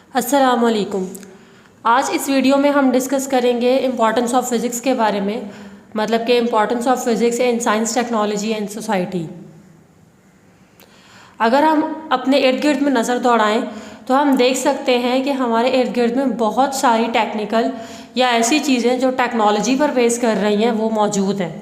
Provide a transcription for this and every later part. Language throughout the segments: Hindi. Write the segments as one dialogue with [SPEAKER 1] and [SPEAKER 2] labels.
[SPEAKER 1] अस्सलामुअलैकुम। आज इस वीडियो में हम डिस्कस करेंगे इम्पॉर्टेंस ऑफ फिज़िक्स के बारे में, मतलब कि importance of physics in science, technology and society. अगर हम अपने इर्द गिर्द में नज़र दौड़ाएं तो हम देख सकते हैं कि हमारे इर्द गिर्द में बहुत सारी टेक्निकल या ऐसी चीज़ें जो टेक्नोलॉजी पर बेस कर रही हैं वो मौजूद हैं।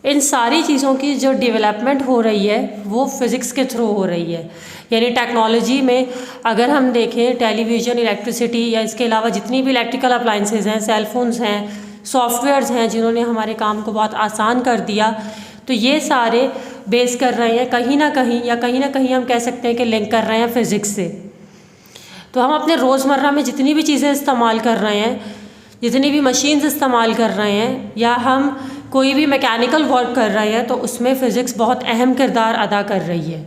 [SPEAKER 1] इन सारी चीज़ों की जो डेवलपमेंट हो रही है वो फिज़िक्स के थ्रू हो रही है। यानी टेक्नोलॉजी में अगर हम देखें, टेलीविज़न, इलेक्ट्रिसिटी या इसके अलावा जितनी भी इलेक्ट्रिकल अप्लाइंसेस हैं, सेलफोन्स हैं, सॉफ्टवेयर्स हैं जिन्होंने हमारे काम को बहुत आसान कर दिया, तो ये सारे बेस कर रहे हैं कहीं ना कहीं हम कह सकते हैं कि लिंक कर रहे हैं फिज़िक्स से। तो हम अपने रोज़मर्रा में जितनी भी चीज़ें इस्तेमाल कर रहे हैं, जितनी भी मशीन्स इस्तेमाल कर रहे हैं, या हम कोई भी मैकेनिकल वर्क कर रहे हैं, तो उसमें फ़िज़िक्स बहुत अहम किरदार अदा कर रही है।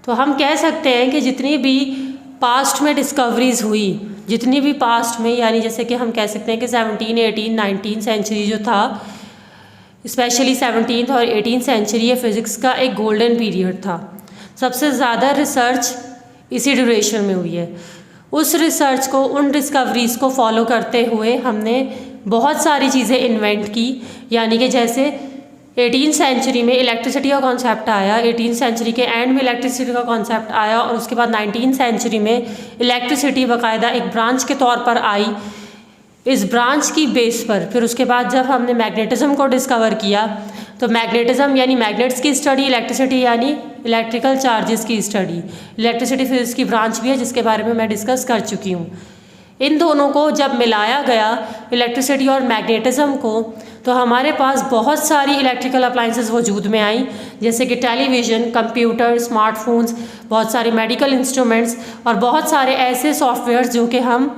[SPEAKER 1] तो हम कह सकते हैं कि जितनी भी पास्ट में डिस्कवरीज़ हुई, जितनी भी पास्ट में, यानी जैसे कि हम कह सकते हैं कि 17, 18, 19 सेंचुरी जो था, स्पेशली 17th और 18th सेंचुरी, ये फ़िज़िक्स का एक गोल्डन पीरियड था। सबसे ज़्यादा रिसर्च इसी ड्यूरेशन में हुई है। उस रिसर्च को, उन डिस्कवरीज़ को फॉलो करते हुए हमने बहुत सारी चीज़ें इन्वेंट की। यानी कि जैसे 18th सेंचुरी में इलेक्ट्रिसिटी का कॉन्सेप्ट आया, 18th सेंचुरी के एंड में इलेक्ट्रिसिटी का कॉन्सेप्ट आया, और उसके बाद 19th सेंचुरी में इलेक्ट्रिसिटी बाकायदा एक ब्रांच के तौर पर आई। इस ब्रांच की बेस पर फिर उसके बाद जब हमने मैग्नेटिज़म को डिस्कवर किया, तो मैग्नेटिज़म यानी मैग्नेट्स की स्टडी, इलेक्ट्रिसिटी यानी इलेक्ट्रिकल चार्जेस की स्टडी। इलेक्ट्रिसिटी फिजिक्स की ब्रांच भी है जिसके बारे में मैं डिस्कस कर चुकी हूँ। इन दोनों को जब मिलाया गया, इलेक्ट्रिसिटी और मैग्नेटिज़म को, तो हमारे पास बहुत सारी इलेक्ट्रिकल अप्लाइंसेस वजूद में आई, जैसे कि टेलीविज़न, कंप्यूटर, स्मार्टफोन्स, बहुत सारे मेडिकल इंस्ट्रूमेंट्स और बहुत सारे ऐसे सॉफ्टवेयर्स जो कि हम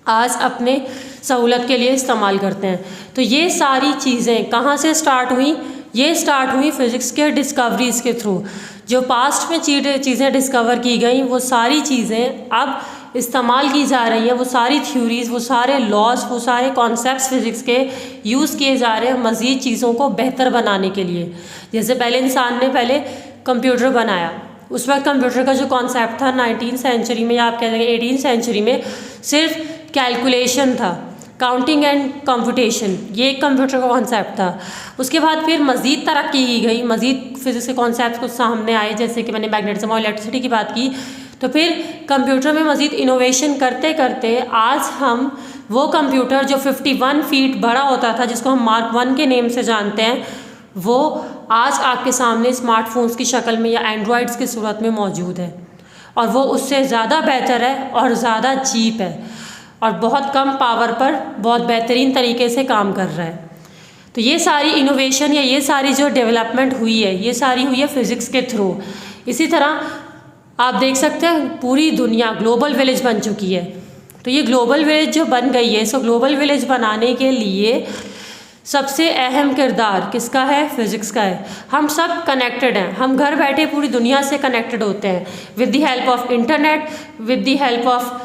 [SPEAKER 1] आज अपने सहूलत के लिए इस्तेमाल करते हैं। तो ये सारी चीज़ें कहाँ से स्टार्ट हुई? ये स्टार्ट हुई फ़िज़िक्स के डिस्कवरीज़ के थ्रू। जो पास्ट में चीज़ें डिस्कवर की गई, वो सारी चीज़ें अब इस्तेमाल की जा रही है। वो सारी थ्योरीज़, वो सारे लॉज, वो सारे कॉन्सेप्ट्स फ़िज़िक्स के यूज़ किए जा रहे हैं मज़ीद चीज़ों को बेहतर बनाने के लिए। जैसे पहले इंसान ने पहले कंप्यूटर बनाया, उस वक्त कंप्यूटर का जो कॉन्सेप्ट था 19th सेंचुरी में, या आप कह देंगे 18th सेंचुरी में, सिर्फ कैलकुलेशन था, काउंटिंग एंड कंप्यूटेशन, ये एक कंप्यूटर का कॉन्सेप्ट था। उसके बाद फिर मज़ीद तरक्की की गई, मज़ीद फिज़िक्स के कॉन्सेप्ट कुछ सामने आए, जैसे कि मैंने मैग्नेटिज़म और इलेक्ट्रिसिटी की बात की। तो फिर कंप्यूटर में मज़ीद इनोवेशन करते करते आज हम वो कंप्यूटर जो 51 फीट बड़ा होता था, जिसको हम मार्क 1 के नेम से जानते हैं, वो आज आपके सामने स्मार्टफोन्स की शक्ल में या एंड्रॉयड्स की सूरत में मौजूद है। और वो उससे ज़्यादा बेहतर है और ज़्यादा चीप है और बहुत कम पावर पर बहुत बेहतरीन तरीके से काम कर रहा है। तो ये सारी इनोवेशन या ये सारी जो डेवलपमेंट हुई है, ये सारी हुई है फ़िज़िक्स के थ्रू। इसी तरह आप देख सकते हैं पूरी दुनिया ग्लोबल विलेज बन चुकी है। तो ये ग्लोबल विलेज जो बन गई है, सो ग्लोबल विलेज बनाने के लिए सबसे अहम किरदार किसका है? फ़िज़िक्स का है। हम सब कनेक्टेड हैं, हम घर बैठे पूरी दुनिया से कनेक्टेड होते हैं with the help of internet, with the help of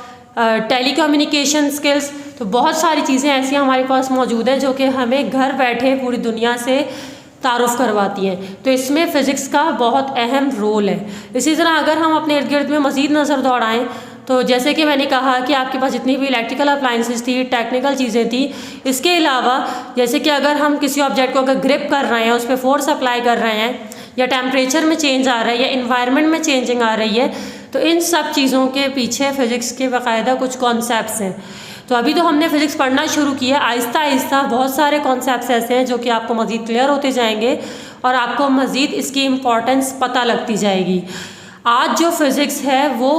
[SPEAKER 1] telecommunication skills. तो बहुत सारी चीज़ें ऐसी हमारे पास मौजूद हैं जो कि हमें घर बैठे पूरी दुनिया से तारुफ़ करवाती हैं। तो इसमें फ़िज़िक्स का बहुत अहम रोल है। इसी तरह अगर हम अपने इर्द गिर्द में मज़ीद नज़र दौड़ाएँ, तो जैसे कि मैंने कहा कि आपके पास जितनी भी इलेक्ट्रिकल अप्लाइंसेस थी, टेक्निकल चीज़ें थी, इसके अलावा जैसे कि अगर हम किसी ऑब्जेक्ट को अगर ग्रिप कर रहे हैं, उस पर फोर्स अप्लाई कर रहे हैं, या टेम्परेचर में चेंज आ रहा है, या इन्वायरमेंट में चेंजिंग आ रही है, तो इन सब चीज़ों के पीछे फ़िज़िक्स के बाकायदा कुछ कॉन्सेप्ट्स हैं। तो अभी तो हमने फ़िज़िक्स पढ़ना शुरू किया, आहिस्ता आहिस्ता बहुत सारे कॉन्सेप्ट्स ऐसे हैं जो कि आपको मज़ीद क्लियर होते जाएंगे और आपको मज़ीद इसकी इम्पॉर्टेंस पता लगती जाएगी। आज जो फ़िज़िक्स है वो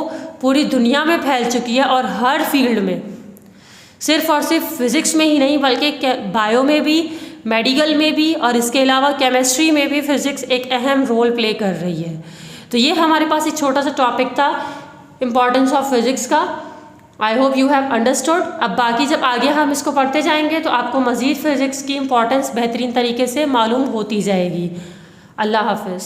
[SPEAKER 1] पूरी दुनिया में फैल चुकी है और हर फील्ड में, सिर्फ़ और सिर्फ फ़िज़िक्स में ही नहीं बल्कि बायो में भी, मेडिकल में भी, और इसके अलावा केमिस्ट्री में भी फ़िज़िक्स एक अहम रोल प्ले कर रही है। तो ये हमारे पास एक छोटा सा टॉपिक था इम्पॉर्टेंस ऑफ फ़िज़िक्स का। I hope you have understood. अब बाकी जब आगे हम इसको पढ़ते जाएंगे तो आपको मज़ीद फ़िज़िक्स की इम्पॉर्टेंस बेहतरीन तरीके से मालूम होती जाएगी। अल्लाह हाफ़िज़।